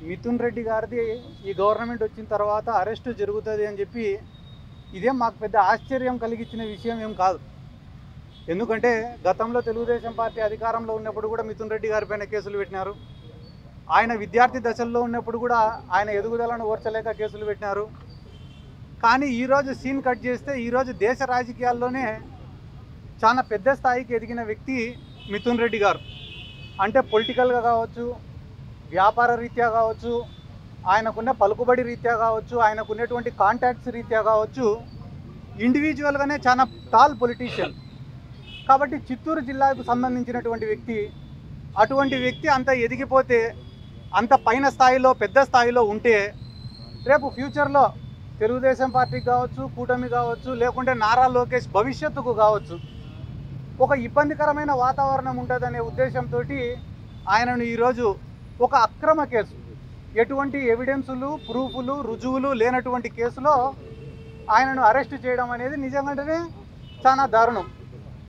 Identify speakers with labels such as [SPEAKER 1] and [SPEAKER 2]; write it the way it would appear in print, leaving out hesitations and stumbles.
[SPEAKER 1] మిథున్ రెడ్డి గారిది ఈ గవర్నమెంట్ వచ్చిన తర్వాత అరెస్టు జరుగుతుంది అని చెప్పి ఇదేం మాకు పెద్ద ఆశ్చర్యం కలిగించిన విషయం ఏం కాదు. ఎందుకంటే గతంలో తెలుగుదేశం పార్టీ అధికారంలో ఉన్నప్పుడు కూడా మిథున్ రెడ్డి గారి పైన కేసులు పెట్టినారు. ఆయన విద్యార్థి దశల్లో ఉన్నప్పుడు కూడా ఆయన ఎదుగుదలను ఓర్చలేక కేసులు పెట్టినారు. కానీ ఈరోజు సీన్ కట్ చేస్తే ఈరోజు దేశ రాజకీయాల్లోనే చాలా పెద్ద స్థాయికి ఎదిగిన వ్యక్తి మిథున్ రెడ్డి గారు. అంటే పొలిటికల్గా కావచ్చు, వ్యాపార రీత్యా కావచ్చు, ఆయనకున్న పలుకుబడి రీత్యా కావచ్చు, ఆయనకున్నటువంటి కాంటాక్ట్స్ రీత్యా కావచ్చు, ఇండివిజువల్గానే చాలా టాల్ పొలిటీషియన్. కాబట్టి చిత్తూరు జిల్లాకు సంబంధించినటువంటి వ్యక్తి, అటువంటి వ్యక్తి అంత ఎదిగిపోతే, అంత పైన స్థాయిలో పెద్ద స్థాయిలో ఉంటే రేపు ఫ్యూచర్లో తెలుగుదేశం పార్టీకి కావచ్చు, కూటమి కావచ్చు, లేకుంటే నారా లోకేష్ భవిష్యత్తుకు కావచ్చు ఒక ఇబ్బందికరమైన వాతావరణం ఉంటుందనే ఉద్దేశంతో ఆయనను ఈరోజు ఒక అక్రమ కేసు, ఎటువంటి ఎవిడెన్సులు, ప్రూఫ్లు, రుజువులు లేనటువంటి కేసులో ఆయనను అరెస్ట్ చేయడం అనేది నిజంగానే చాలా దారుణం.